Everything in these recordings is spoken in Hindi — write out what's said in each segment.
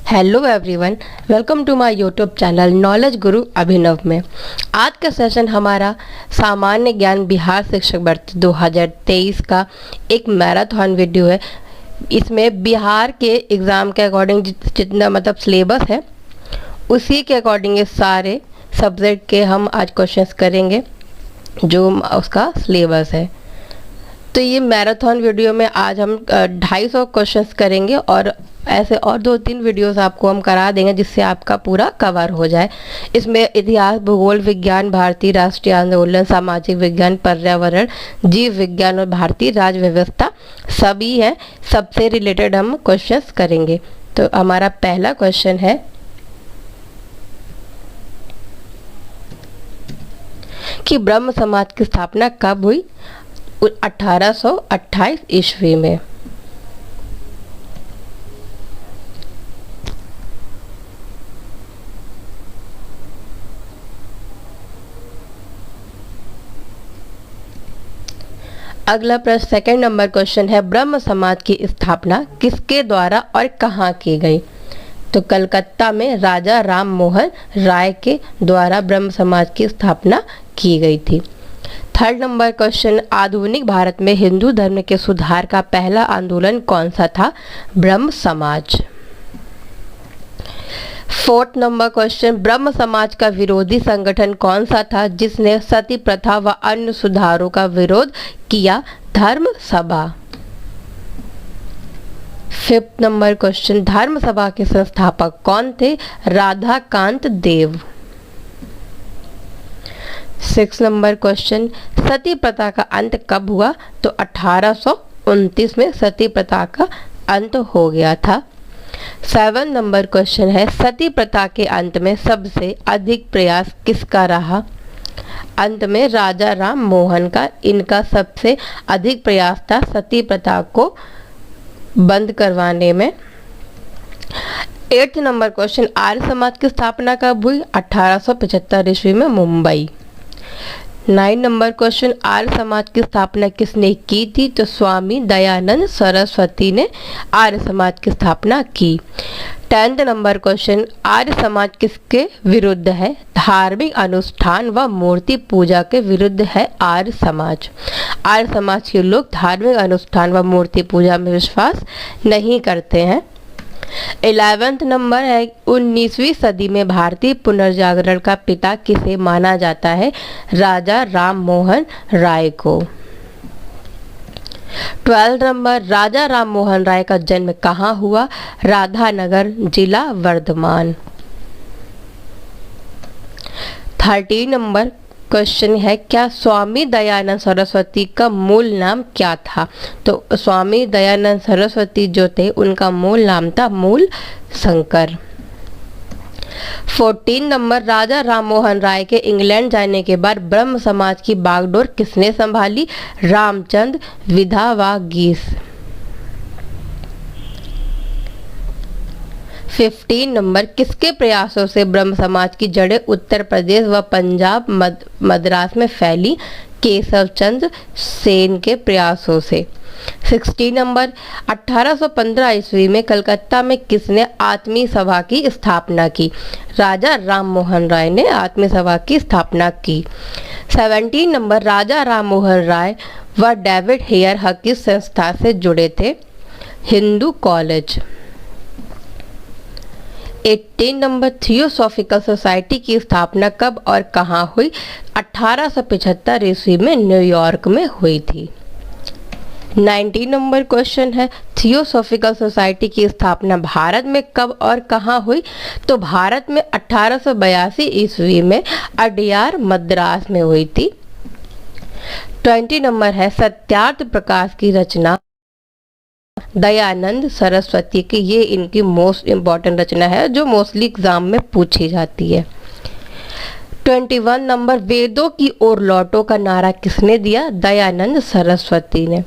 Hello everyone, welcome to my YouTube channel Knowledge Guru Abhinav में। आज का सेशन हमारा सामान्य ज्ञान बिहार शिक्षक भर्ती 2023 का एक मैराथन वीडियो है। इसमें बिहार के एग्ज़ाम के अकॉर्डिंग जितना मतलब सिलेबस है उसी के अकॉर्डिंग ये सारे सब्जेक्ट के हम आज क्वेश्चंस करेंगे जो उसका सिलेबस है। तो ये मैराथन वीडियो में आज हम 250 क्वेश्चंस करेंगे और ऐसे और 2-3 वीडियोस आपको हम करा देंगे जिससे आपका पूरा कवर हो जाए। इसमें इतिहास, भूगोल विज्ञान, भारतीय राष्ट्रीय आंदोलन, सामाजिक विज्ञान, पर्यावरण, जीव विज्ञान और भारतीय राज्य व्यवस्था सभी है। सबसे रिलेटेड हम क्वेश्चंस करेंगे। तो हमारा पहला क्वेश्चन है कि ब्रह्म समाज की स्थापना कब हुई? 1828 ईस्वी में। अगला प्रश्न सेकंड नंबर क्वेश्चन है, ब्रह्म समाज की स्थापना किसके द्वारा और कहाँ की गई? तो कलकत्ता में राजा राम मोहन राय के द्वारा ब्रह्म समाज की स्थापना की गई थी। थर्ड नंबर क्वेश्चन, आधुनिक भारत में हिंदू धर्म के सुधार का पहला आंदोलन कौन सा था? ब्रह्म समाज। फोर्थ नंबर क्वेश्चन, ब्रह्म समाज का विरोधी संगठन कौन सा था जिसने सती प्रथा व अन्य सुधारों का विरोध किया? धर्म सभा। फिफ्थ नंबर क्वेश्चन, धर्म सभा के संस्थापक कौन थे? राधाकांत देव। सिक्स नंबर क्वेश्चन, सती प्रथा का अंत कब हुआ? तो 1829 में सती प्रथा का अंत हो गया था। सेवन नंबर क्वेश्चन है, सती प्रथा के अंत में सबसे अधिक प्रयास किसका रहा? अंत में राजा राम मोहन का, इनका सबसे अधिक प्रयास था सती प्रथा को बंद करवाने में। Eighth number question, Arya Samaj की स्थापना कब हुई? 1875 ईस्वी में मुंबई। 9 नंबर क्वेश्चन, आर्य समाज की स्थापना किसने की थी? तो स्वामी दयानंद सरस्वती ने आर्य समाज की स्थापना की। 10th number question, Arya Samaj किसके विरुद्ध है? धार्मिक अनुष्ठान व मूर्ति पूजा के विरुद्ध है आर्य समाज। आर्य समाज के लोग धार्मिक अनुष्ठान व मूर्ति पूजा में विश्वास नहीं करते हैं। 11th नंबर है, 19वीं सदी में भारतीय पुनर्जागरण का पिता किसे माना जाता है? राजा राम मोहन राय को। 12th नंबर, राजा राम मोहन राय का जन्म कहाँ हुआ? राधानगर, जिला वर्धमान। 13 नंबर क्वेश्चन है, क्या स्वामी दयानंद सरस्वती का मूल नाम क्या था? तो स्वामी दयानंद सरस्वती जो थे उनका मूल नाम था मूल शंकर। 14 नंबर, राजा राम मोहन राय के इंग्लैंड जाने के बाद ब्रह्म समाज की बागडोर किसने संभाली? रामचंद्र विधावागीस। 15 नंबर, किसके प्रयासों से ब्रह्म समाज की जड़ें उत्तर प्रदेश व पंजाब मद्रास में फैली? केशव चंद्र सेन के प्रयासों से। 16 नंबर, 1815 ईस्वी में कलकत्ता में किसने आत्मीय सभा की स्थापना की? राजा राम मोहन राय ने आत्मीय सभा की स्थापना की। 17 नंबर, राजा राम मोहन राय व डेविड हेयर हक किस संस्था से जुड़े थे? Hindu college. 18 number, theosophical society की स्थापना कब और कहाँ हुई? 1875 ईस्वी में न्यूयॉर्क में हुई थी। 19 नंबर क्वेश्चन है, थियोसॉफिकल सोसाइटी की स्थापना भारत में कब और कहाँ हुई? तो भारत में 1882 ईस्वी में अडयार मद्रास में हुई थी। 20 नंबर है, सत्यार्थ प्रकाश की रचना दयानंद सरस्वती की, ये इनकी मोस्ट इम्पॉर्टेंट रचना है जो मोस्टली एग्जाम में पूछी जाती है। 21 नंबर, वेदों की ओर लौटो का नारा किसने दिया? दयानंद सरस्वती ने।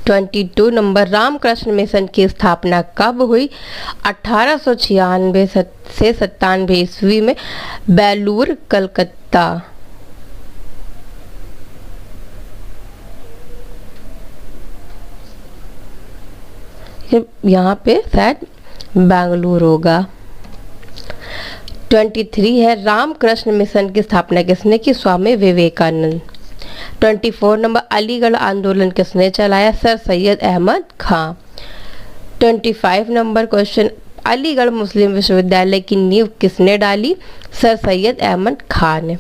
22 नंबर, रामकृष्ण मिशन की स्थापना कब हुई? 1896 से 97 ईस्वी में बेलूर, कलकत्ता। यहाँ पे शायद बेंगलुरु होगा। 23 है रामकृष्ण मिशन की स्थापना किसने की? स्वामी विवेकानंद। 24 नंबर अलीगढ़ आंदोलन किसने चलाया? सर सैयद अहमद खां। 25 नंबर क्वेश्चन अलीगढ़ मुस्लिम विश्वविद्यालय की नींव किसने डाली? सर सैयद अहमद खान ने।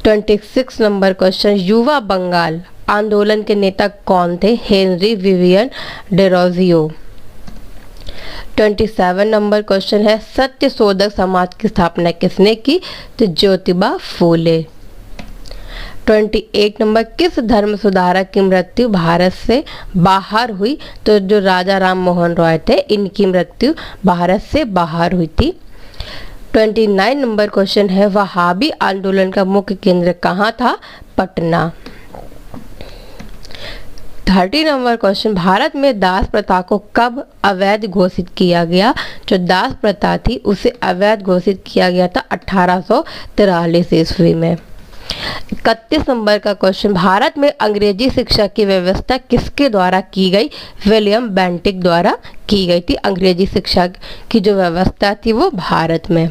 26 नंबर क्वेश्चन युवा बंगाल आंदोलन के नेता कौन थे? Henry Vivian Derozio. 27 number question है सत्य शोधक समाज की स्थापना किसने की? तो ज्योतिबा फूले। 28 नंबर किस धर्म सुधारक की मृत्यु भारत से बाहर हुई? तो जो राजा राम मोहन रॉय थे इनकी मृत्यु भारत से बाहर हुई थी। 29 नंबर क्वेश्चन है वहाबी आंदोलन का मुख्य केंद्र कहाँ था? पटना। 30 नंबर क्वेश्चन भारत में दास प्रथा को कब अवैध घोषित किया गया? जो दास प्रथा थी उसे अवैध घोषित किया गया था 1843 ईस्वी में। 31 नंबर का क्वेश्चन भारत में अंग्रेजी शिक्षा की व्यवस्था किसके द्वारा की गई? विलियम बेंटिक द्वारा की गई थी। अंग्रेजी शिक्षा की जो व्यवस्था थी वो भारत में।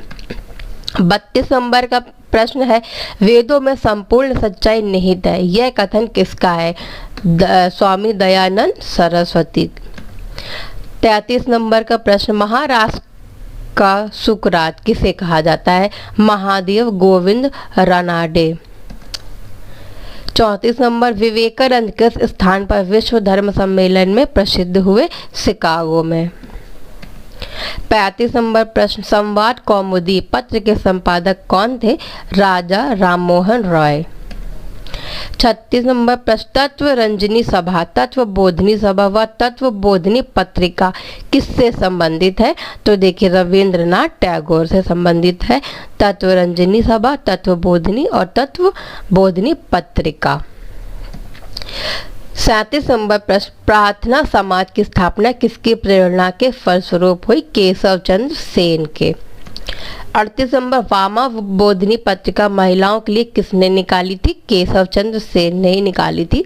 32 नंबर का प्रश्न है वेदों में संपूर्ण सच्चाई निहित है, यह कथन किसका है? स्वामी दयानंद सरस्वती। 33 नंबर का प्रश्न महाराष्ट्र का सुकरात किसे कहा जाता है? महादेव गोविंद रानाडे। 34 नंबर विवेकानंद किस स्थान पर विश्व धर्म सम्मेलन में प्रसिद्ध हुए? शिकागो में। 35 नंबर प्रश्न संवाद कौमुदी पत्र के संपादक कौन थे? राजा राममोहन रॉय। 36 नंबर प्रश्न तत्व रंजनी सभा, तत्व बोधनी सभा व तत्व बोधनी पत्रिका किससे संबंधित है? तो देखिए रविंद्रनाथ टैगोर से संबंधित है तत्व रंजनी सभा, तत्व बोधनी और तत्व बोधनी पत्रिका। 37 नंबर प्रश्न प्रार्थना समाज की स्थापना किसकी प्रेरणा के फलस्वरूप हुई? केशव चंद्र सेन के। 38 नंबर वामा बोधनी पत्रिका महिलाओं के लिए किसने निकाली थी? केशव चंद्र सेन ने ही निकाली थी।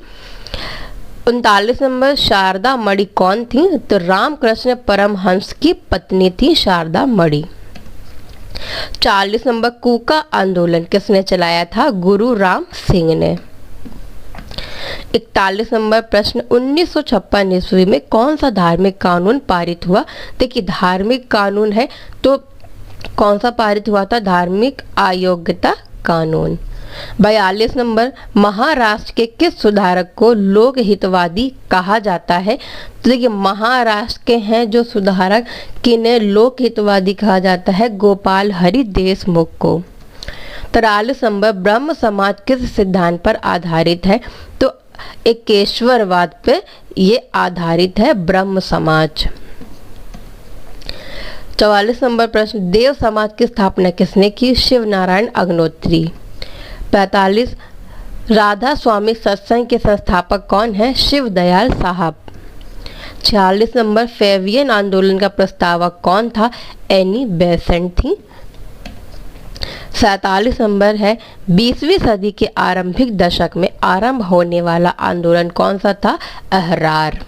39 नंबर शारदा मणि कौन थी? तो रामकृष्ण परमहंस की पत्नी थी शारदा मणि। 40 नंबर कूका आंदोलन किसने चलाया था? गुरु राम सिंह ने। 41 नंबर प्रश्न 1956 ईस्वी में कौन सा धार्मिक कानून पारित हुआ? देखिए धार्मिक कानून है तो कौन सा पारित हुआ था? धार्मिक अयोग्यता कानून। 42 नंबर महाराष्ट्र के किस सुधारक को लोक हितवादी कहा जाता है? तो देखिए महाराष्ट्र के हैं जो सुधारक किन्हें लोक हितवादी कहा जाता है? गोपाल हरि देशमुख को। 43 नंबर ब्रह्म समाज किस सिद्धांत पर आधारित है? तो एकेश्वरवाद पे ये आधारित है ब्रह्म समाज। 44 नंबर प्रश्न देव समाज की स्थापना किसने की? शिव नारायण अग्नोत्री। 45 राधा स्वामी सत्संग के संस्थापक कौन है? शिव दयाल साहब। 46 नंबर फेवियन आंदोलन का प्रस्तावक कौन था? एनी बेसेंट थी। 47 नंबर है 20वीं सदी के आरंभिक दशक में आरंभ होने वाला आंदोलन कौन सा था? अहरार।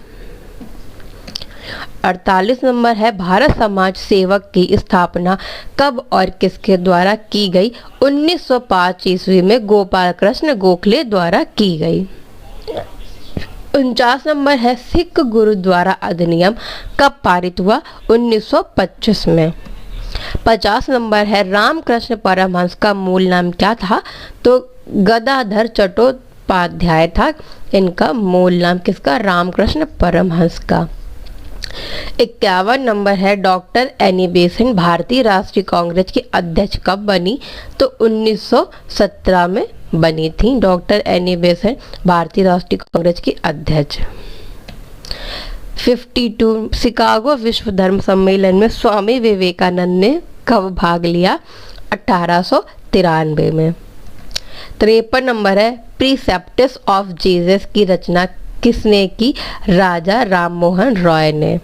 48 नंबर है भारत समाज सेवक की स्थापना कब और किसके द्वारा की गई? 1905 ईस्वी में गोपाल कृष्ण गोखले द्वारा की गई। 49 नंबर है सिख गुरुद्वारा अधिनियम कब पारित हुआ? 1925 में। 50 नंबर है रामकृष्ण परमहंस का मूल नाम क्या था? तो गदाधर चट्टोपाध्याय था इनका मूल नाम। किसका? रामकृष्ण परमहंस का। 51 नंबर है डॉक्टर एनी बेसेंट भारतीय राष्ट्रीय कांग्रेस की अध्यक्ष कब बनी? तो 1917 में बनी थी डॉक्टर एनी बेसेंट भारतीय राष्ट्रीय कांग्रेस की अध्यक्ष। 52 शिकागो विश्व धर्म सम्मेलन में स्वामी विवेकानंद ने कब भाग लिया? 1893 में। 53 नंबर है प्रीसेप्ट्स ऑफ जीसस की रचना किसने की? राजा राममोहन रॉय ने।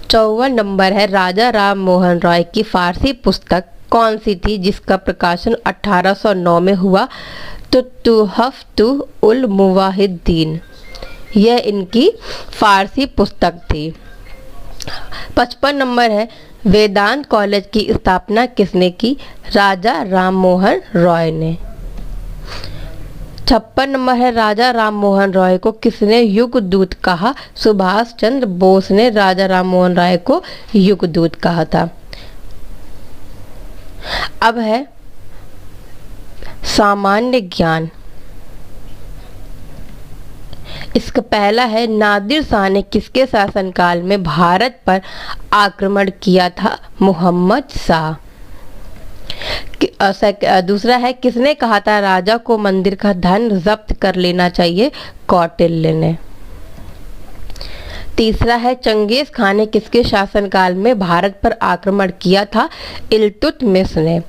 54 नंबर है राजा राममोहन रॉय की फारसी पुस्तक कौन सी थी जिसका प्रकाशन 1809 में हुआ? तो तुहफ़तु उल मुवाहिद्दीन, यह इनकी फारसी पुस्तक थी। 55 नंबर है वेदांत कॉलेज की स्थापना किसने की? राजा राममोहन रॉय ने। 56 नंबर है राजा राममोहन रॉय को किसने युगदूत कहा? सुभाष चंद्र बोस ने राजा राममोहन रॉय को युगदूत कहा था। अब है सामान्य ज्ञान। इसका पहला है नादिर शाह ने किसके शासनकाल में भारत पर आक्रमण किया था? मोहम्मद शाह। दूसरा है किसने कहा था राजा को मंदिर का धन जब्त कर लेना चाहिए? कौटिल्य ने। तीसरा है चंगेज खान ने किसके शासनकाल में भारत पर आक्रमण किया था? इल्तुतमिश ने।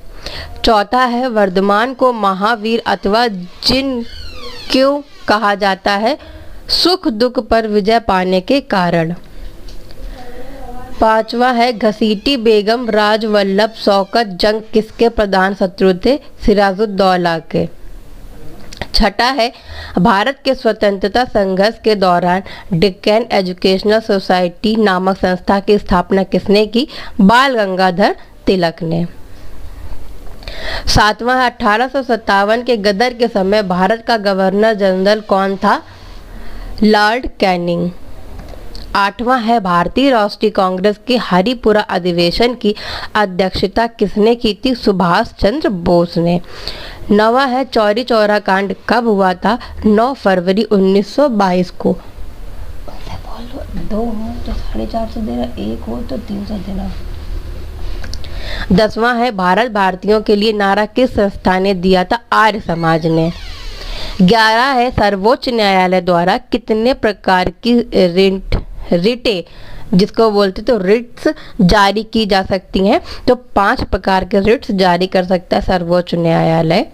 चौथा है वर्धमान को महावीर अथवा जिन क्यों कहा जाता है? सुख दुख पर विजय पाने के कारण। पांचवा है घसीटी बेगम राजवल्लभ शौकत जंग किसके प्रधान शत्रु थे? सिराजुद्दौला के। छठा है भारत के स्वतंत्रता संघर्ष के दौरान डेक्कन एजुकेशनल सोसाइटी नामक संस्था की स्थापना किसने की? बाल गंगाधर तिलक ने। सातवां है 1857 के गदर के समय भारत का गवर्नर जनरल कौन था? Lord Canning. आठवां है भारतीय राष्ट्रीय कांग्रेस के हरिपुरा अधिवेशन की अध्यक्षता किसने की थी? सुभाष चंद्र बोस ने। नवा है चौरी चौरा कांड कब हुआ था? 9 फरवरी 1922 को। दो हो तो 450 देना, एक हो तो 300 देना। 10वां है भारत भारतीयों के लिए नारा किस संस्था ने दिया था? आर्य समाज ने। 11 है सर्वोच्च न्यायालय द्वारा कितने प्रकार की रिटें जिसको बोलते तो रिट्स जारी की जा सकती हैं? तो 5 प्रकार के रिट्स जारी कर सकता है सर्वोच्च न्यायालय।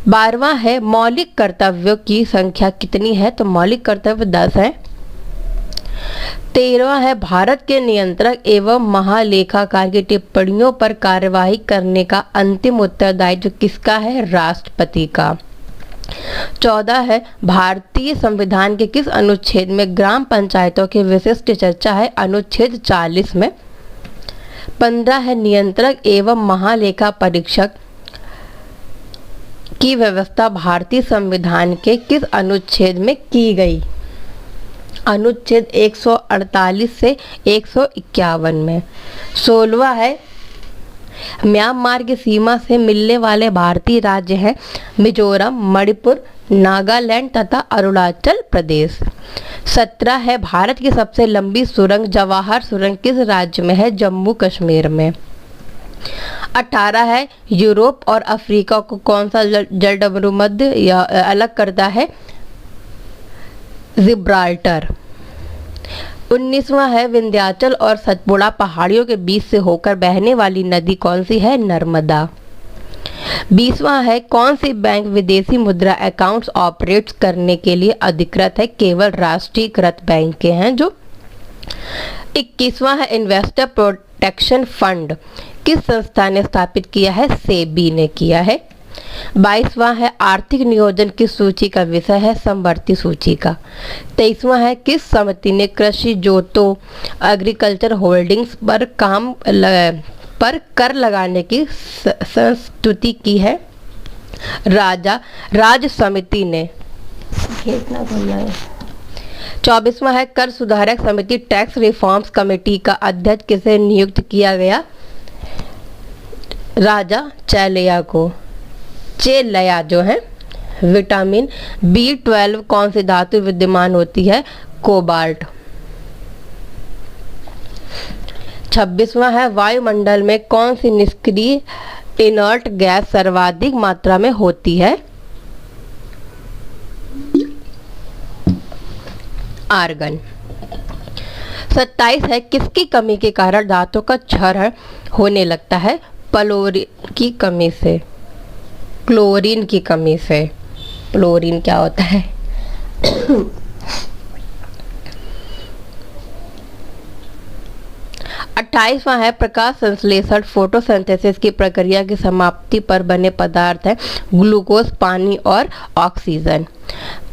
12वां है मौलिक कर्तव्यों की संख्या कितनी है? तो मौलिक कर्तव्य 10 है। 13वां है भारत के नियंत्रक एवं महालेखाकार की टिप्पणियों पर कार्यवाही करने का अंतिम उत्तरदायित्व किसका है? राष्ट्रपति का। 14 है भारतीय संविधान के किस अनुच्छेद में ग्राम पंचायतों की विशिष्ट चर्चा है? अनुच्छेद 40 में। 15 है नियंत्रक एवं महालेखा परीक्षक की व्यवस्था भारतीय संविधान के किस अनुच्छेद में की गई? अनुच्छेद 148 से 151 में। 16वां है म्यांमार की सीमा से मिलने वाले भारतीय राज्य हैं मिजोरम, मणिपुर, नागालैंड तथा अरुणाचल प्रदेश। 17 है भारत की सबसे लंबी सुरंग जवाहर सुरंग किस राज्य में है? जम्मू कश्मीर में। 18 है यूरोप और अफ्रीका को कौन सा जलडमरू मध्य या अलग करता है? जिब्राल्टर। 19वां है विंध्याचल और सतपुड़ा पहाड़ियों के बीच से होकर बहने वाली नदी कौन सी है? नर्मदा। 20वां है कौन सी बैंक विदेशी मुद्रा अकाउंट्स ऑपरेट करने के लिए अधिकृत है? केवल राष्ट्रीयकृत बैंक हैं जो। 21वां है इन्वेस्टर प्रोटेक्शन फंड किस संस्था ने स्थापित किया है? सेबी ने किया है। 22वां है आर्थिक नियोजन किस सूची का विषय है? समवर्ती सूची का। 23वां है किस समिति ने कृषि जोतों एग्रीकल्चर होल्डिंग्स पर कर लगाने की संस्तुति की है? राज समिति ने। इतना बोलना है। 24वां है कर सुधारक समिति टैक्स रिफॉर्म्स कमेटी का अध्यक्ष किसे नियुक्त किया गया? राजा चेलया जो है। विटामिन B12 कौन सी धातु विद्यमान होती है? कोबाल्ट। 26वां है वायुमंडल में कौन सी निष्क्रिय इनर्ट गैस सर्वाधिक मात्रा में होती है? आर्गन। 27 है किसकी कमी के कारण दांतों का क्षरण होने लगता है? क्लोरीन की कमी से। क्लोरीन की कमी से। क्लोरीन क्या होता है? 28वां है प्रकाश संश्लेषण फोटोसिंथेसिस की प्रक्रिया की समाप्ति पर बने पदार्थ है ग्लूकोज, पानी और ऑक्सीजन।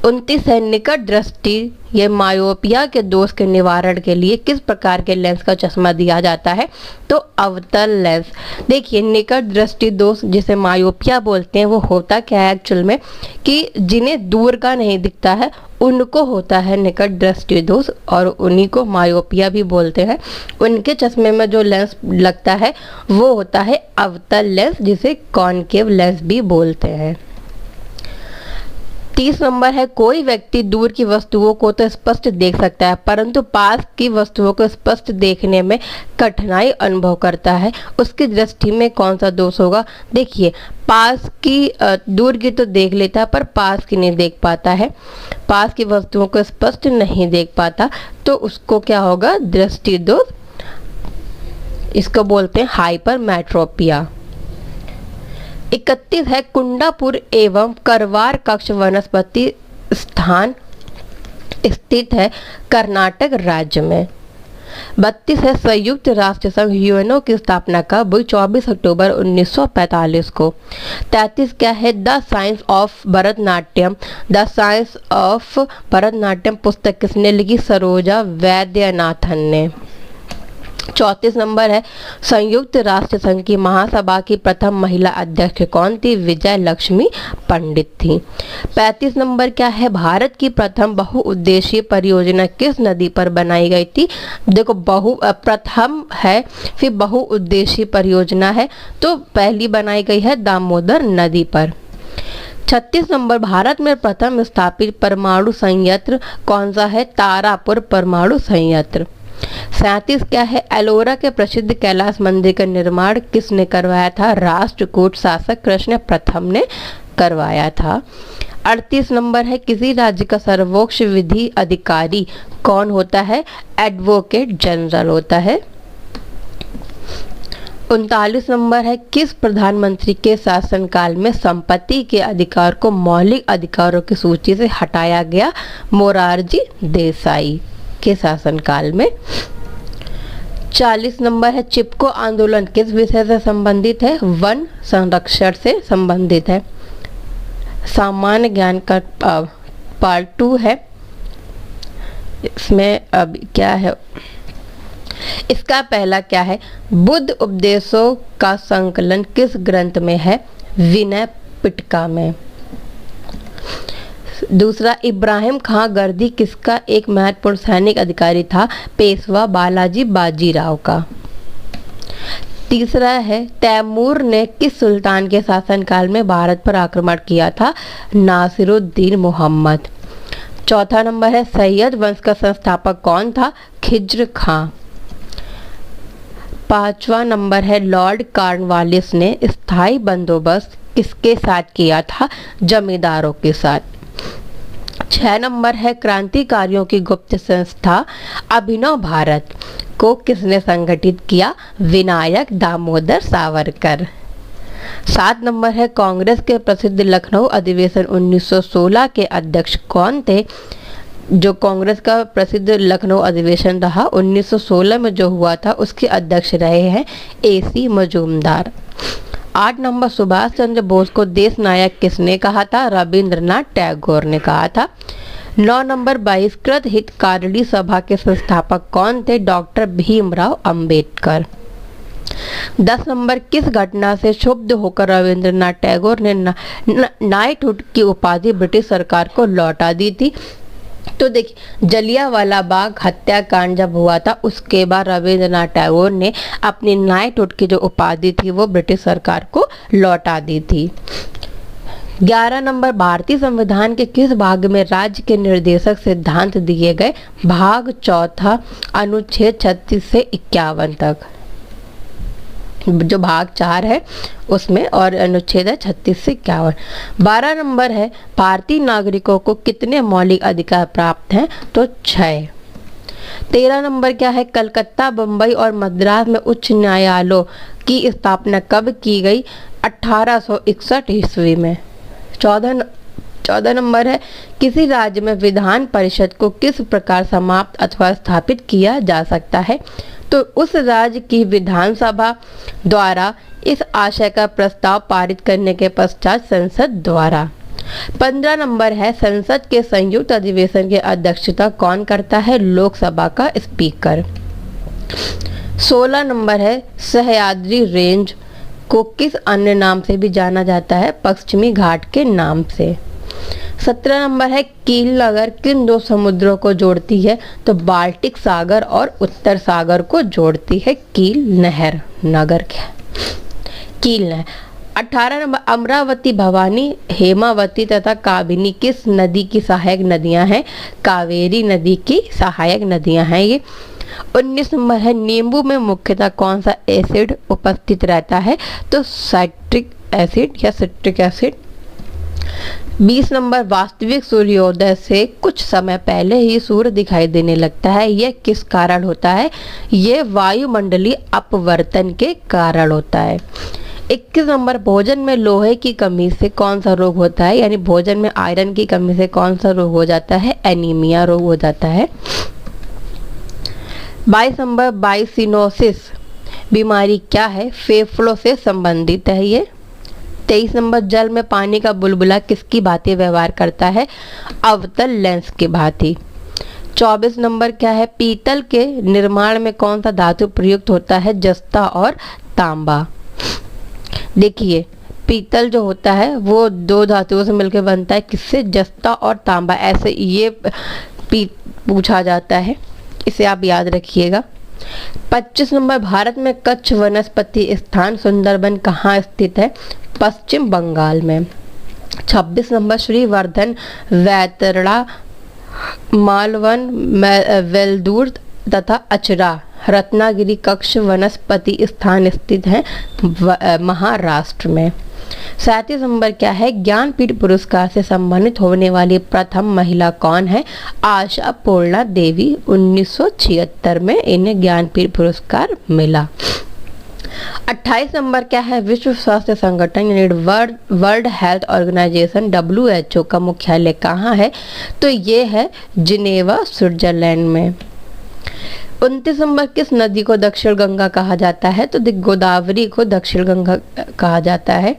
29 है निकट दृष्टि ये मायोपिया के दोष के निवारण के लिए किस प्रकार के लेंस का चश्मा दिया जाता है? तो अवतल लेंस। देखिए, निकट दृष्टि दोष जिसे मायोपिया बोलते हैं वो होता क्या है एक्चुअल में कि जिन्हें दूर का नहीं दिखता है उनको होता है निकट दृष्टि दोष, और उन्हीं को मायोपिया भी बोलते हैं। उनके चश्मे में जो लेंस लगता है वो होता है अवतल लेंस, जिसे कॉनकेव लेंस भी बोलते हैं। 30 नंबर है कोई व्यक्ति दूर की वस्तुओं को तो स्पष्ट देख सकता है परंतु पास की वस्तुओं को स्पष्ट देखने में कठिनाई अनुभव करता है, उसकी दृष्टि में कौन सा दोष होगा? देखिए, पास की दूर की तो देख लेता है पर पास की नहीं देख पाता है, पास की वस्तुओं को स्पष्ट नहीं देख पाता, तो उसको क्या होगा? दृष्टि दोष। इसको बोलते हैं हाइपरमेट्रोपिया। 31 है कुंडापुर एवं करवार कक्ष वनस्पति स्थान स्थित है कर्नाटक राज्य में। 32 है संयुक्त राष्ट्र संघ यूएनओ की स्थापना कब हुई? 24 अक्टूबर 1945 को। 33 क्या है? The science of Bharatanatyam. The science of Bharatanatyam पुस्तक किसने लिखी? सरोजा वैद्यनाथन ने। 34 नंबर है संयुक्त राष्ट्र संघ की महासभा की प्रथम महिला अध्यक्ष कौन थी? विजय लक्ष्मी पंडित थी। 35 नंबर क्या है? भारत की प्रथम बहुउद्देशीय परियोजना किस नदी पर बनाई गई थी? देखो, प्रथम है फिर बहुउद्देशीय परियोजना है, तो पहली बनाई गई है दामोदर नदी पर। 36 नंबर भारत में प्रथम स्थापित परमाणु संयंत्र कौन सा है? तारापुर परमाणु संयंत्र। 37 क्या है? एलोरा के प्रसिद्ध कैलाश मंदिर का निर्माण किसने करवाया था? राष्ट्रकूट शासक कृष्ण प्रथम ने करवाया था। 38 नंबर है किसी राज्य का सर्वोच्च विधि अधिकारी कौन होता है? एडवोकेट जनरल होता है। 39 नंबर है किस प्रधानमंत्री के शासनकाल में संपत्ति के अधिकार को मौलिक अधिकारों की सूची से हटाया गया? मोरारजी देसाई के शासनकाल में। 40 नंबर है चिपको आंदोलन किस विषय से संबंधित है? वन संरक्षण से संबंधित है। सामान्य ज्ञान का पार्ट 2 है। इसमें अब क्या है? इसका पहला क्या है? बुद्ध उपदेशों का संकलन किस ग्रंथ में है? विनय पिटका में। दूसरा, इब्राहिम खां गर्दी किसका एक महत्वपूर्ण सैनिक अधिकारी था? पेशवा बालाजी बाजीराव का। तीसरा है तैमूर ने किस सुल्तान के शासनकाल में भारत पर आक्रमण किया था? नासिरुद्दीन मोहम्मद। चौथा नंबर है सैयद वंश का संस्थापक कौन था? खिज्र खां। 5वां नंबर है लॉर्ड कॉर्नवालिस ने स्थायी बंदोबस्त किसके साथ किया था? जमींदारों के साथ। 6 नंबर है क्रांतिकारियों की गुप्त संस्था अभिनव भारत को किसने संगठित किया? विनायक दामोदर सावरकर। 7 नंबर है कांग्रेस के प्रसिद्ध लखनऊ अधिवेशन 1916 के अध्यक्ष कौन थे? जो कांग्रेस का प्रसिद्ध लखनऊ अधिवेशन रहा 1916 में जो हुआ था उसके अध्यक्ष रहे हैं AC मजूमदार। 8 नंबर सुभाष चंद्र बोस को देश नायक किसने कहा था? रविंद्रनाथ टैगोर ने कहा था। 9 नंबर बहिष्कृत हितकारिणी सभा के संस्थापक कौन थे? डॉक्टर भीमराव अंबेडकर। 10 नंबर किस घटना से क्षुब्ध होकर रविंद्रनाथ टैगोर ने नाइटहुड की उपाधि ब्रिटिश सरकार को लौटा दी थी? तो देखिए, जलियांवाला बाग हत्याकांड जब हुआ था उसके बाद रविंद्रनाथ टैगोर ने अपनी नाइटहुड की जो उपाधि थी वो ब्रिटिश सरकार को लौटा दी थी। 11 नंबर भारतीय संविधान के किस भाग में राज्य के निर्देशक सिद्धांत दिए गए? भाग 4 अनुच्छेद 36 से 51 तक। जो भाग 4 है उसमें और अनुच्छेद है 36 से 51। 12 नंबर है भारतीय नागरिकों को कितने मौलिक अधिकार प्राप्त हैं? तो 6। 13 नंबर क्या है? कलकत्ता, बम्बई और मद्रास में उच्च न्यायालयों की स्थापना कब की गई? 1861 ईस्वी में। 14 नंबर है किसी राज्य में विधान परिषद को किस प्रकार समाप्त अथवा स्थापित किया जा सकता है? तो उस राज्य की विधानसभा द्वारा इस आशय का प्रस्ताव पारित करने के पश्चात संसद द्वारा। 15 नंबर है संसद के संयुक्त अधिवेशन की अध्यक्षता कौन करता है? लोकसभा का स्पीकर। 16 नंबर है सह्याद्री रेंज को किस अन्य नाम से भी जाना जाता है? पश्चिमी घाट के नाम से। 17 नंबर है कील नगर किन दो समुद्रों को जोड़ती है? तो बाल्टिक सागर और उत्तर सागर को जोड़ती है कील नहर, नगर क्या कील नहर। 18 नंबर अमरावती, भवानी, हेमावती तथा काबिनी किस नदी की सहायक नदियां हैं? कावेरी नदी की सहायक नदियां हैं ये। 19 नंबर है नींबू में मुख्यतः कौन सा एसिड उपस्थित रहता है? तो साइट्रिक एसिड या सिट्रिक एसिड। 20 नंबर वास्तविक सूर्योदय से कुछ समय पहले ही सूर्य दिखाई देने लगता है, यह किस कारण होता है? यह वायुमंडलीय अपवर्तन के कारण होता है। 21 नंबर भोजन में लोहे की कमी से कौन सा रोग होता है? यानी भोजन में आयरन की कमी से कौन सा रोग हो जाता है? एनीमिया रोग हो जाता है। 22 नंबर बाइसिनोसिस बीमारी क्या है? फेफड़ों से संबंधित है ये। 23 नंबर जल में पानी का बुलबुला किसकी भांति व्यवहार करता है? अवतल लेंस की भांति। 24 नंबर क्या है? पीतल के निर्माण में कौन सा धातु प्रयुक्त होता है? जस्ता और तांबा। देखिए पीतल जो होता है वो दो धातुओं से मिलकर बनता है, किससे? जस्ता और तांबा, ऐसे ये पूछा जाता है, इसे आप याद रखिएगा। 25 नंबर भारत में कच्छ वनस्पति स्थान सुंदरबन कहाँ स्थित है? पश्चिम बंगाल में। 26 नंबर श्रीवर्धन, वैतरणी, मालवन, वेलदूर तथा अचरा रत्नागिरी कच्छ वनस्पति स्थान स्थित है महाराष्ट्र में। 37 नंबर क्या है? ज्ञानपीठ पुरस्कार से सम्मानित होने वाली प्रथम महिला कौन है? आशा पूर्णा देवी। 1976 में इन्हें ज्ञानपीठ पुरस्कार मिला। 28 नंबर क्या है? विश्व स्वास्थ्य संगठन यानी वर्ल्ड हेल्थ ऑर्गेनाइजेशन WHO का मुख्यालय कहाँ है? तो ये है जिनेवा, स्विट्जरलैंड में। 29 नंबर किस नदी को दक्षिण गंगा कहा जाता है? तो गोदावरी को दक्षिण गंगा कहा जाता है।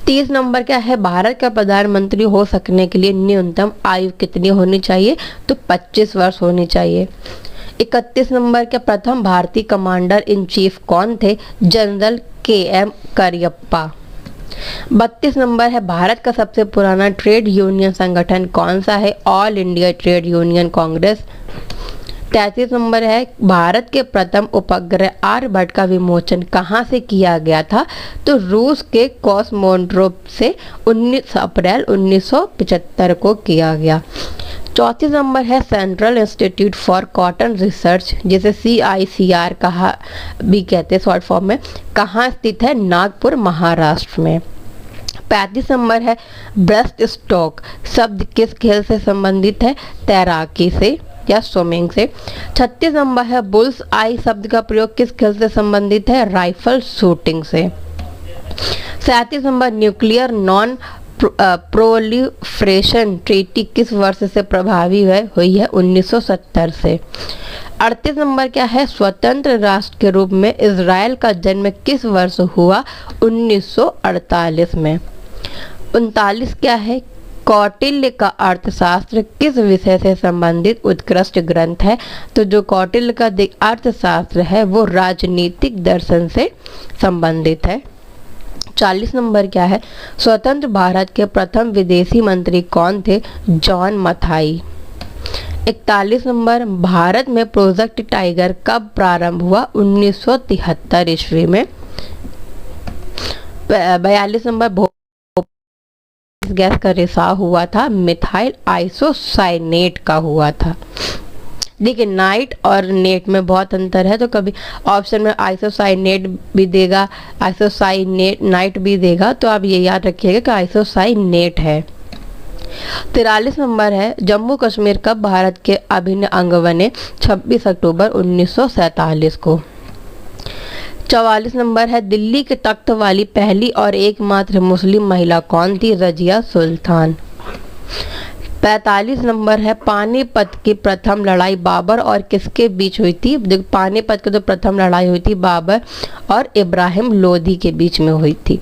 30 नंबर क्या है? भारत का प्रधानमंत्री हो सकने के लिए न्यूनतम आयु कितनी होनी चाहिए? तो 25 वर्ष होनी चाहिए। 31 नंबर के प्रथम भारतीय कमांडर इन चीफ कौन थे? General KM Cariappa. 32 नंबर है भारत का सबसे पुराना ट्रेड यूनियन संगठन कौन सा है? All India trade union Congress. 33 number है भारत के प्रथम उपग्रह आर्यभट्ट का विमोचन कहाँ से किया गया था? तो रूस के कॉस्मोड्रोम से 19 अप्रैल 1975 को किया गया। 34 नंबर है central institute for cotton research, जिसे CICR कहा भी कहते हैं शॉर्ट फॉर्म में, कहाँ स्थित है? नागपुर, महाराष्ट्र में। 35 नंबर है ब्रेस्ट स्ट्रोक शब्द किस खेल से संबंधित है? तैराकी से या स्विमिंग से। 36 नंबर है बुल्स आई शब्द का प्रयोग किस खेल से संबंधित है? राइफल शूटिंग से। 37 number nuclear non proliferation treaty किस वर्ष से प्रभावी हुई है? 1970 से। 38 नंबर क्या है? स्वतंत्र राष्ट्र के रूप में इजराइल का जन्म किस वर्ष हुआ? 1948 में। 39 क्या है? कौटिल्य का अर्थशास्त्र किस विषय से संबंधित उत्कृष्ट ग्रंथ है? तो जो कौटिल्य का अर्थशास्त्र है वो राजनीतिक दर्शन से संबंधित है। 40 नंबर क्या है? स्वतंत्र भारत के प्रथम विदेशी मंत्री कौन थे? जॉन मथाई। 41 नंबर भारत में प्रोजेक्ट टाइगर कब प्रारंभ हुआ? 1973 ईस्वी में। 42 नंबर गैस का रिसाव हुआ था? मिथाइल आइसोसाइनेट का हुआ था। देखिए नाइट और नेट में बहुत अंतर है, तो कभी ऑप्शन में आइसोसाइनेट भी देगा, आइसोसाइनेट नाइट भी देगा, तो आप ये याद रखिएगा कि आइसोसाइनेट है। 43 नंबर है जम्मू कश्मीर कब भारत के अभिन्न अंग बने? 26 अक्टूबर 1947 को। 44 नंबर है दिल्ली के तख्त वाली पहली और एकमात्र मुस्लिम महिला कौन थी? रजिया सुल्तान। 45 नंबर है पानीपत की प्रथम लड़ाई बाबर और किसके बीच हुई थी। पानीपत की जो प्रथम लड़ाई हुई थी बाबर और इब्राहिम लोधी के बीच में हुई थी।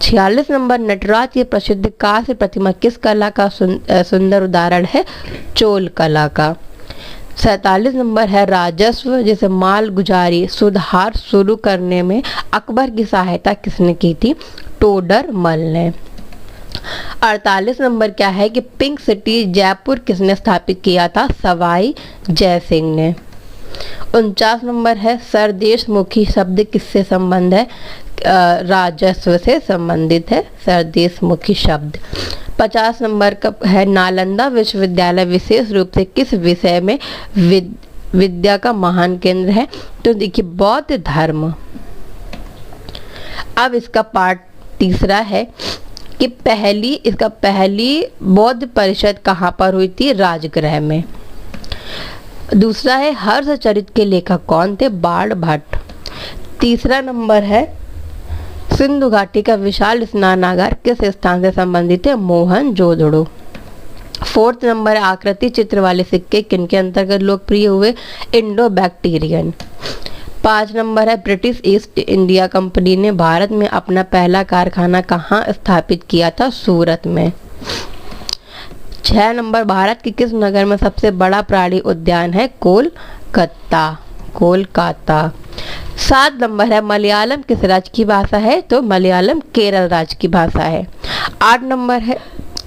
46 नंबर नटराज की प्रसिद्ध कांस्य प्रतिमा किस कला का सुंदर उदाहरण है, चोल कला का। 47 नंबर है राजस्व जैसे माल गुजारी सुधार शुरू करने में अकबर की सहायता किसने की थी, टोडर मल ने। 48 नंबर क्या है कि पिंक सिटी जयपुर किसने स्थापित किया था, सवाई जय सिंह ने। 49 नंबर है सरदेशमुखी शब्द किससे संबंध है, राजस्व से संबंधित है सरदेशमुखी शब्द। 50 नंबर का है नालंदा विश्वविद्यालय विशेष रूप से किस विषय में विद्या का महान केंद्र है, तो देखिए बौद्ध धर्म। अब इसका पार्ट तीसरा है कि पहली बौद्ध परिषद कहाँ पर हुई थी, राजगृह में। दूसरा है हर्षचरित के लेखक कौन थे, बाण भट्ट। तीसरा नंबर है सिंधु घाटी का विशाल स्नानागार किस स्थान से संबंधित है, मोहनजोदड़ो। 4th नंबर है आकृति चित्र वाले सिक्के किनके अंतर्गत लोकप्रिय हुए, इंडो बैक्टीरियन। 5 नंबर है ब्रिटिश ईस्ट इंडिया कंपनी ने भारत में अपना पहला कारखाना कहाँ स्थापित किया था, सूरत में। 6 नंबर भारत के किस नगर में सबसे बड़ा प्राणी उद्यान है, कोलकाता। 7 नंबर है मलयालम किस राज्य की भाषा है, तो मलयालम केरल राज्य की भाषा है। 8 नंबर है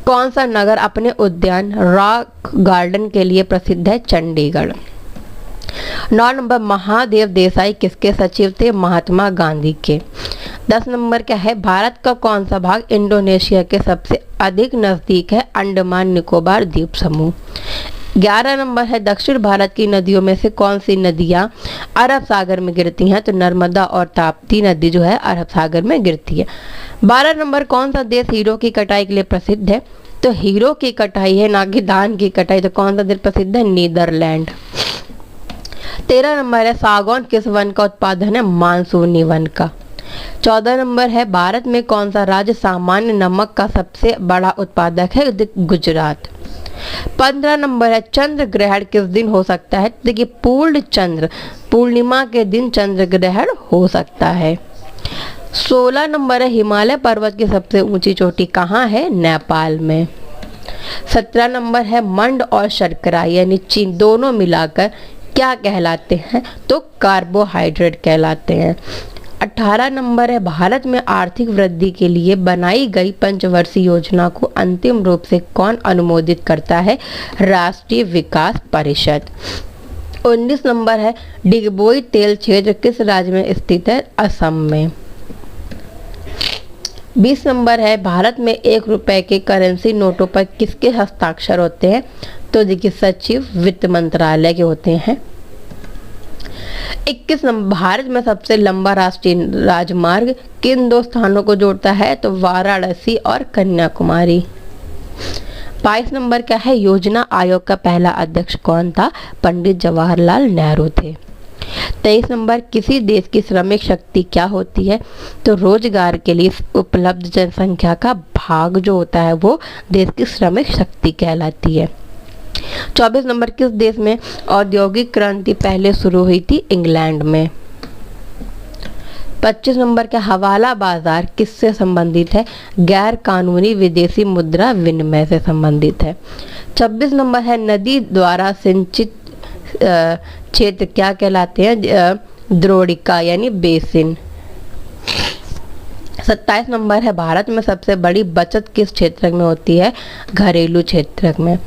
कौन सा नगर अपने उद्यान रॉक गार्डन के लिए प्रसिद्ध है, चंडीगढ़। 9 नंबर महादेव देसाई किसके सचिव थे, महात्मा गांधी के। 10 नंबर क्या है भारत का कौन सा भाग इंडोनेशिया के सबसे अधिक नजदीक है, अंडमान निकोबार द्वीप समूह। 11 नंबर है दक्षिण भारत की नदियों में से कौन सी नदियां अरब सागर में गिरती हैं, तो नर्मदा और ताप्ती नदी जो है अरब सागर में गिरती है। 12 नंबर कौन सा देश हीरो की कटाई के लिए प्रसिद्ध है, तो हीरो की कटाई है ना कि धान की कटाई, तो कौन सा देश प्रसिद्ध है, नीदरलैंड। 13 नंबर है सागौन किस वन का उत्पादन है, मानसूनी वन का। 14 नंबर है भारत में कौन सा राज्य सामान्य नमक का सबसे बड़ा उत्पादक है, गुजरात। 15 नंबर है चंद्र ग्रहण किस दिन हो सकता है, देखिए पूर्णिमा के दिन चंद्र ग्रहण हो सकता है। 16 नंबर है हिमालय पर्वत की सबसे ऊंची चोटी कहाँ है, नेपाल में। 17 नंबर है मंड और शर्करा यानी चीन दोनों मिलाकर क्या कहलाते हैं, तो कार्बोहाइड्रेट कहलाते हैं। 18 नंबर है भारत में आर्थिक वृद्धि के लिए बनाई गई पंचवर्षीय योजना को अंतिम रूप से कौन अनुमोदित करता है, राष्ट्रीय विकास परिषद। 19 नंबर है डिगबोई तेल क्षेत्र किस राज्य में स्थित है, असम में। 20 नंबर है भारत में 1 रुपए के करेंसी नोटों पर किसके हस्ताक्षर होते हैं, तो देखिए सचिव वित्त मंत्रालय के होते हैं। 21 नंबर भारत में सबसे लंबा राष्ट्रीय राजमार्ग किन 2 स्थानों को जोड़ता है, तो वाराणसी और कन्याकुमारी। 22 नंबर क्या है योजना आयोग का पहला अध्यक्ष कौन था, पंडित जवाहरलाल नेहरू थे। 23 नंबर किसी देश की श्रमिक शक्ति क्या होती है, तो रोजगार के लिए उपलब्ध जनसंख्या का भाग जो होता है वो देश की श्रमिक शक्ति कहलाती है। 24 नंबर किस देश में औद्योगिक क्रांति पहले शुरू हुई थी, इंग्लैंड में। 25 नंबर का हवाला बाजार किससे संबंधित है, गैर कानूनी विदेशी मुद्रा विनिमय से संबंधित है। 26 नंबर है नदी द्वारा सिंचित क्षेत्र क्या कहलाते हैं, द्रोणिका यानी बेसिन। 27 नंबर है भारत में सबसे बड़ी बचत किस क्षेत्र में होती है, घरेलू क्षेत्र में।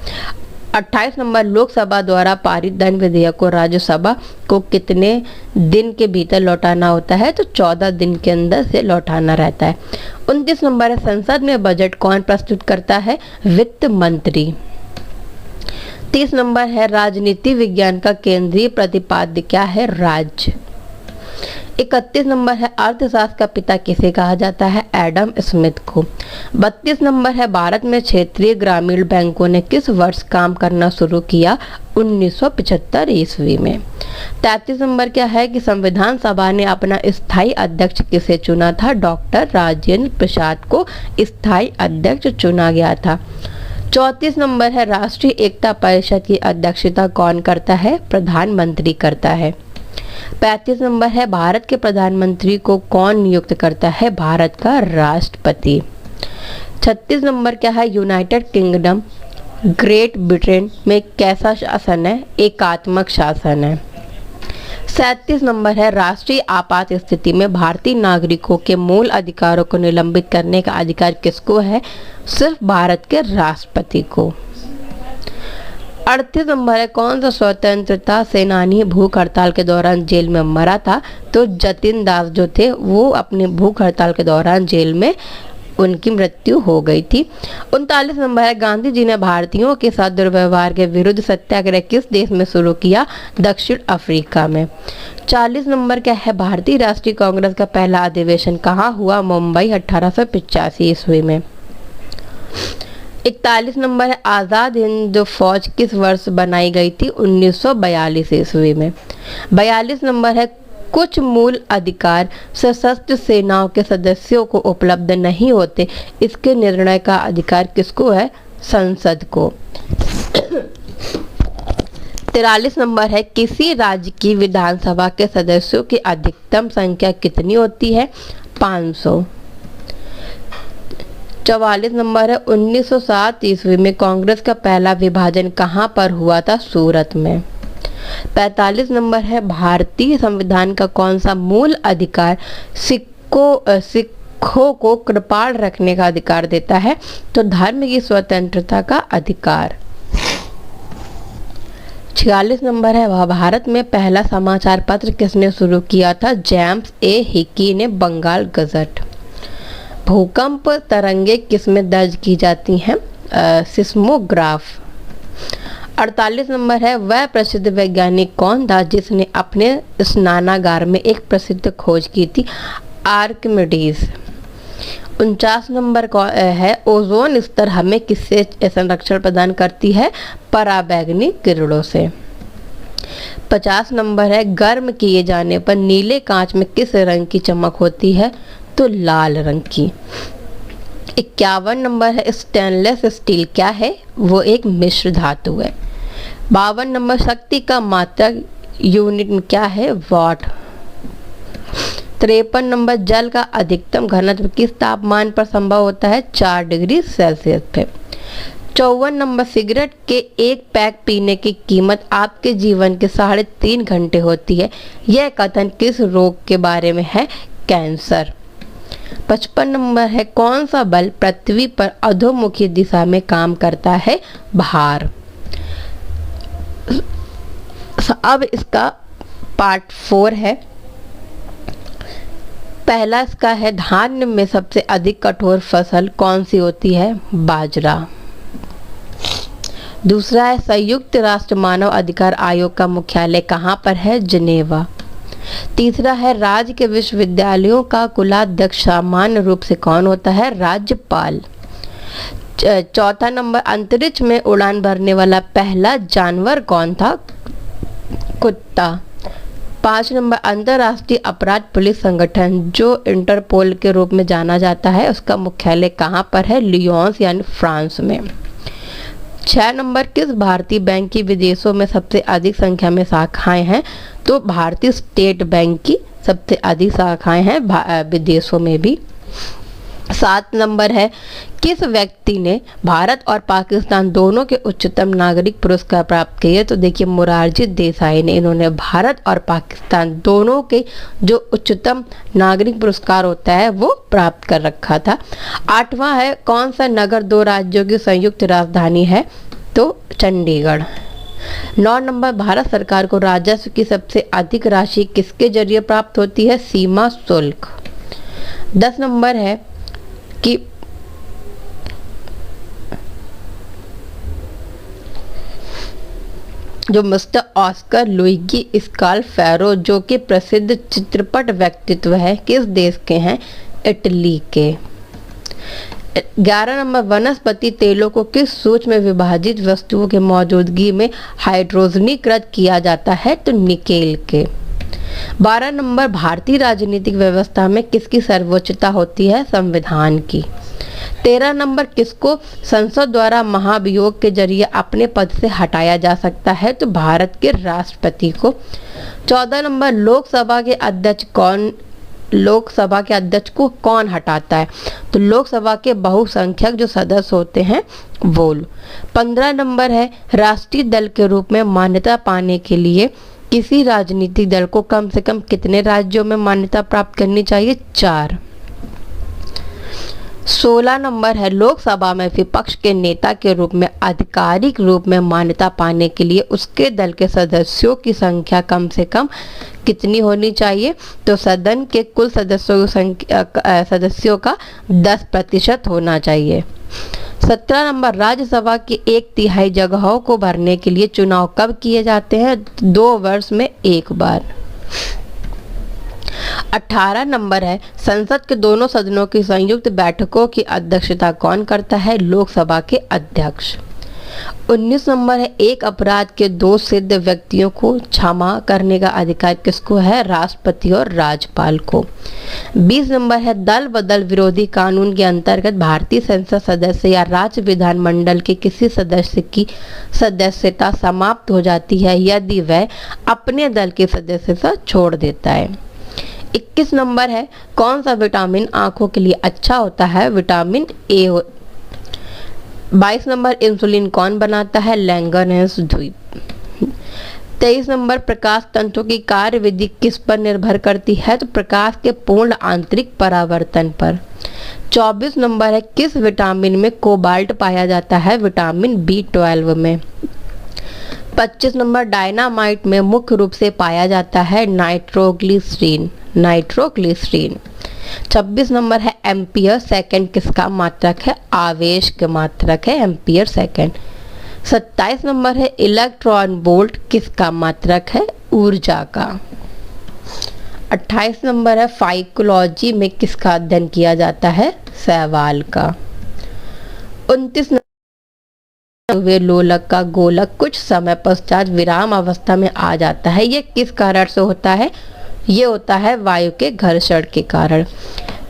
28 नंबर लोकसभा द्वारा पारित धन विधेयक को राज्यसभा को कितने दिन के भीतर लौटाना होता है, तो 14 दिन के अंदर से लौटाना रहता है। 29 नंबर है संसद में बजट कौन प्रस्तुत करता है, वित्त मंत्री। 30 नंबर है राजनीति विज्ञान का केंद्रीय प्रतिपाद्य क्या है, राज्य। 31 नंबर है अर्थशास्त्र का पिता किसे कहा जाता है, एडम स्मिथ को। 32 नंबर है भारत में क्षेत्रीय ग्रामीण बैंकों ने किस वर्ष काम करना शुरू किया, 1975 ईस्वी में। 33 नंबर क्या है कि संविधान सभा ने अपना स्थायी अध्यक्ष किसे चुना था, डॉक्टर राजेंद्र प्रसाद को स्थायी अध्यक्ष चुना गया था। 34 नंबर है राष्ट्रीय एकता परिषद की अध्यक्षता कौन करता है? प्रधानमंत्री करता है। 35 नंबर है भारत के प्रधानमंत्री को कौन नियुक्त करता है? भारत का राष्ट्रपति। 36 नंबर क्या है? यूनाइटेड किंगडम ग्रेट ब्रिटेन में कैसा शासन है? एकात्मक शासन है। 37 नंबर है राष्ट्रीय आपात स्थिति में भारतीय नागरिकों के मूल अधिकारों को निलंबित करने का अधिकार किसको है? सिर्फ भारत के राष्ट्रपति को। 38 नंबर है कौन सा स्वतंत्रता सेनानी भूख हड़ताल के दौरान जेल में मरा था? तो जतिन दास जो थे वो अपने भूख हड़ताल के दौरान जेल में उनकी मृत्यु हो गई थी। 39 नंबर है गांधी जी ने भारतीयों के साथ दुर्व्यवहार के विरुद्ध सत्याग्रह किस देश में शुरू किया? दक्षिण अफ्रीका में। 40 नंबर क्या है? भारतीय राष्ट्रीय कांग्रेस का पहला अधिवेशन कहाँ हुआ? मुंबई 1885 ईस्वी में। 41 नंबर है आज़ाद हिंद फौज किस वर्ष बनाई गई थी? 1942 ईस्वी में। 42 नंबर है कुछ मूल अधिकार सशस्त्र सेनाओं के सदस्यों को उपलब्ध नहीं होते, इसके निर्णय का अधिकार किसको है? संसद को। 43 नंबर है किसी राज्य की विधानसभा के सदस्यों की अधिकतम संख्या कितनी होती है? 500। 44 नंबर है 1907 ईस्वी में कांग्रेस का पहला विभाजन कहाँ पर हुआ था? सूरत में। 45 नंबर है भारतीय संविधान का कौन सा मूल अधिकार सिखों को कृपाण रखने का अधिकार देता है? तो धर्म की स्वतंत्रता का अधिकार। 46 नंबर है वह भारत में पहला समाचार पत्र किसने शुरू किया था? जेम्स ए हिकी ने बंगाल गजट। भूकंप तरंगे किसमें दर्ज की जाती हैं? सिस्मोग्राफ। 48 नंबर है वह प्रसिद्ध वैज्ञानिक कौन था जिसने अपने स्नानागार में एक प्रसिद्ध खोज की थी? आर्किमिडीज। 49 नंबर है ओजोन स्तर हमें किससे संरक्षण प्रदान करती है? पराबैंगनी किरणों से। 50 नंबर है गर्म किए जाने पर नीले कांच में किस रंग की चमक होती है? तो लाल रंग की। 51 नंबर है स्टेनलेस स्टील क्या है? वो एक मिश्र धातु है। 52 नंबर शक्ति का मात्रक यूनिट क्या है? वाट। 53 नंबर जल का अधिकतम घनत्व किस तापमान पर संभव होता है? 4 डिग्री सेल्सियस पे। 54 नंबर सिगरेट के एक पैक पीने की कीमत आपके जीवन के 3.5 घंटे होती है। यह कथन किस रोग के बारे में है? कैंसर। 55 नंबर है कौन सा बल पृथ्वी पर अधोमुखी दिशा में काम करता है? भार। अब इसका पार्ट 4 है। पहला इसका है धान्य में सबसे अधिक कठोर फसल कौन सी होती है? बाजरा। दूसरा है संयुक्त राष्ट्र मानव अधिकार आयोग का मुख्यालय कहाँ पर है? जिनेवा। तीसरा है राज्य के विश्वविद्यालयों का कुलाध्यक्ष सामान्य रूप से कौन होता है? राज्यपाल। चौथा नंबर अंतरिक्ष में उड़ान भरने वाला पहला जानवर कौन था? कुत्ता। 5 नंबर अंतर्राष्ट्रीय अपराध पुलिस संगठन जो इंटरपोल के रूप में जाना जाता है उसका मुख्यालय कहाँ पर है? लियोन्स यानी फ्रांस में। 6 नंबर किस भारतीय बैंक की विदेशों में सबसे अधिक संख्या में शाखाएं हैं? तो भारतीय स्टेट बैंक की सबसे अधिक शाखाएं हैं विदेशों में भी। 7 नंबर है किस व्यक्ति ने भारत और पाकिस्तान दोनों के उच्चतम नागरिक पुरस्कार प्राप्त किए? तो देखिए मोरारजी देसाई ने इन्होंने भारत और पाकिस्तान दोनों के जो उच्चतम नागरिक पुरस्कार होता है वो प्राप्त कर रखा था। 8वां है कौन सा नगर 2 राज्यों की संयुक्त राजधानी है? तो चंडीगढ़। 9 नंबर भारत सरकार को राजस्व की सबसे अधिक राशि किसके जरिए प्राप्त होती है? सीमा शुल्क। 10 नंबर है कि जो मिस्टर ऑस्कर लुइगी स्कालफेरो जो कि प्रसिद्ध चित्रपट व्यक्तित्व है किस देश के हैं? इटली के। 11 नंबर वनस्पति तेलों को किस सूक्ष्म में विभाजित वस्तुओं के मौजूदगी में हाइड्रोजनीकृत किया जाता है? तो निकेल के। 12 नंबर भारतीय राजनीतिक व्यवस्था में किसकी सर्वोच्चता होती है? संविधान की। 13 नंबर, किसको संसद द्वारा महाभियोग के जरिए अपने पद से हटाया जा सकता है? तो भारत के राष्ट्रपति को। 14 नंबर, लोकसभा के अध्यक्ष को कौन हटाता है? तो लोकसभा के बहुसंख्यक जो सदस्य होते हैं वो। 15 नंबर है, राष्ट्रीय दल के रूप में मान्यता पाने के लिए किसी राजनीतिक दल को कम से कम कितने राज्यों में मान्यता प्राप्त करनी चाहिए? 4। 16 नंबर है, लोकसभा में विपक्ष के नेता के रूप में आधिकारिक रूप में मान्यता पाने के लिए उसके दल के सदस्यों की संख्या कम से कम कितनी होनी चाहिए? तो सदन के कुल सदस्यों का 10% होना चाहिए। 17 नंबर, राज्यसभा की 1/3 जगहों को भरने के लिए चुनाव कब किए जाते हैं? 2 वर्ष में 1 बार। 18 नंबर है, संसद के दोनों सदनों की संयुक्त बैठकों की अध्यक्षता कौन करता है? लोकसभा के अध्यक्ष। 19 नंबर है, एक अपराध के 2 सिद्ध व्यक्तियों को क्षमा करने का अधिकार किसको है? राष्ट्रपति और राज्यपाल को। 20 नंबर है, दल बदल विरोधी कानून के अंतर्गत भारतीय संसद सदस्य या राज्य विधानमंडल के किसी सदस्य की सदस्यता समाप्त हो जाती है यदि वह अपने दल की सदस्यता छोड़ देता है। 21 नंबर है, कौन सा विटामिन आंखों के लिए अच्छा होता है? Vitamin A. 22 नंबर, इंसुलिन कौन बनाता है? लैंगरहैंस द्वीप। 23 नंबर, प्रकाश तंतु की कार्यविधि किस पर निर्भर करती है? तो प्रकाश के पूर्ण आंतरिक परावर्तन पर। 24 नंबर है, किस विटामिन में कोबाल्ट पाया जाता है? विटामिन B12 में। 25 नंबर, डायनामाइट में मुख्य रूप से पाया जाता है नाइट्रोग्लिसरीन। 26 नंबर है, एम्पियर सेकंड किसका मात्रक है? आवेश के मात्रक है एम्पियर सेकंड। 27 नंबर है, इलेक्ट्रॉन वोल्ट किसका मात्रक है? ऊर्जा का। 28 नंबर है, फाइकोलॉजी में किसका अध्ययन किया जाता है? शैवाल का। 29 वे लोलक का गोलक कुछ समय पश्चात विराम अवस्था में आ जाता है, ये किस कारण से होता है? ये होता है वायु के घर्षण के कारण।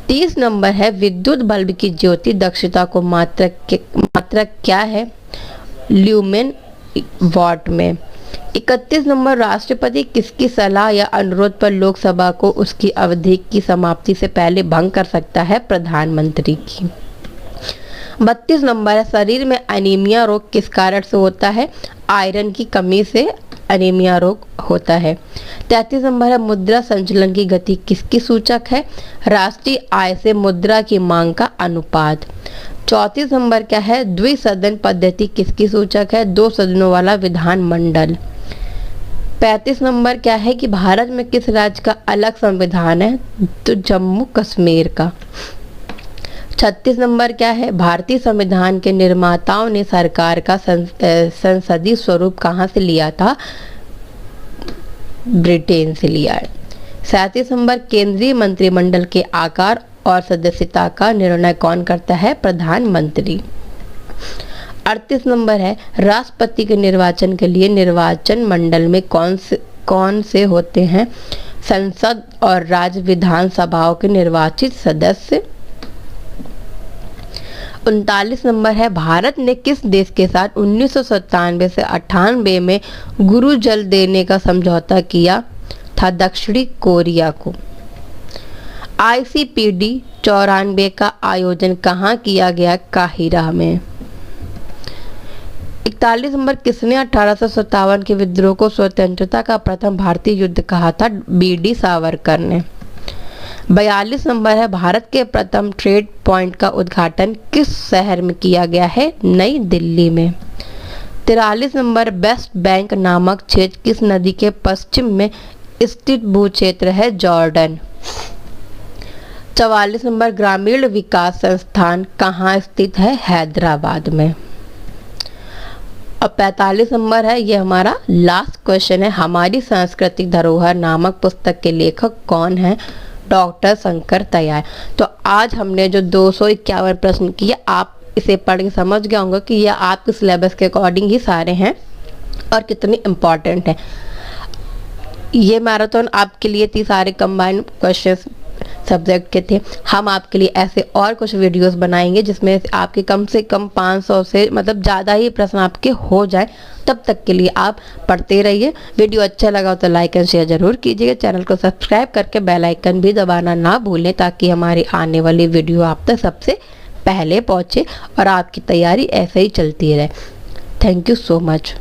30 नंबर है, विद्युत बल्ब की ज्योति दक्षता को मात्रक क्या है? ल्यूमेन वॉट में। 31 नंबर, राष्ट्रपति किसकी सलाह या अनुरोध पर लोकसभा को उसकी अवधि की समाप्ति से पहले भंग कर सकता है? प्रधानमंत्री की। 32 नंबर है, शरीर में एनीमिया रोग किस कारण से होता है? आयरन की कमी से एनीमिया रोग होता है। 33 नंबर है, मुद्रा संचलन की गति किसकी सूचक है? राष्ट्रीय आय से मुद्रा की मांग का अनुपात। 34 नंबर क्या है, द्विसदन पद्धति किसकी सूचक है? 2 सदनों वाला विधानमंडल। 35 नंबर क्या है कि भारत में किस राज्य का अलग संविधान है? तो जम्मू कश्मीर का। 36 नंबर क्या है, भारतीय संविधान के निर्माताओं ने सरकार का संसदीय स्वरूप कहाँ से लिया था? ब्रिटेन से लिया है। 37 नंबर, केंद्रीय मंत्रिमंडल के आकार और सदस्यता का निर्णय कौन करता है? प्रधानमंत्री। 38 नंबर है, राष्ट्रपति के निर्वाचन के लिए निर्वाचन मंडल में कौन से होते हैं? संसद और राज्य विधानसभाओं के निर्वाचित सदस्य। 39 नंबर है, भारत ने किस देश के साथ 1997 से 98 में गुरु जल देने का समझौता किया था? दक्षिणी कोरिया को। ICPD 94 का आयोजन कहाँ किया गया? काहिरा में। 41 नंबर, किसने 1857 के विद्रोह को स्वतंत्रता का प्रथम भारतीय युद्ध कहा था? BD सावरकर ने। 42 नंबर है, भारत के प्रथम ट्रेड पॉइंट का उद्घाटन किस शहर में किया गया है? नई दिल्ली में। 43 नंबर, वेस्ट बैंक नामक क्षेत्र किस नदी के पश्चिम में स्थित भू क्षेत्र है? जॉर्डन। 44 नंबर, ग्रामीण विकास संस्थान कहाँ स्थित है? हैदराबाद में। और 45 नंबर है, ये हमारा लास्ट क्वेश्चन है, हमारी सांस्कृतिक धरोहर नामक पुस्तक के लेखक कौन है? डॉक्टर शंकर तयार। तो आज हमने जो 251 प्रश्न किए, आप इसे पढ़ के समझ गए होंगे कि ये आपके सिलेबस के अकॉर्डिंग ही सारे हैं और कितने इम्पॉर्टेंट हैं। ये मैराथन आपके लिए थी, सारे कंबाइंड क्वेश्चंस सब्जेक्ट के थे। हम आपके लिए ऐसे और कुछ वीडियोस बनाएंगे जिसमें आपके कम से कम 500 से मतलब ज़्यादा ही प्रश्न आपके हो जाए। तब तक के लिए आप पढ़ते रहिए। वीडियो अच्छा लगा हो तो लाइक एंड शेयर जरूर कीजिएगा। चैनल को सब्सक्राइब करके बेल आइकन भी दबाना ना भूलें ताकि हमारी आने वाली वीडियो आप तक सबसे पहले पहुँचे और आपकी तैयारी ऐसे ही चलती रहे। Thank you so much.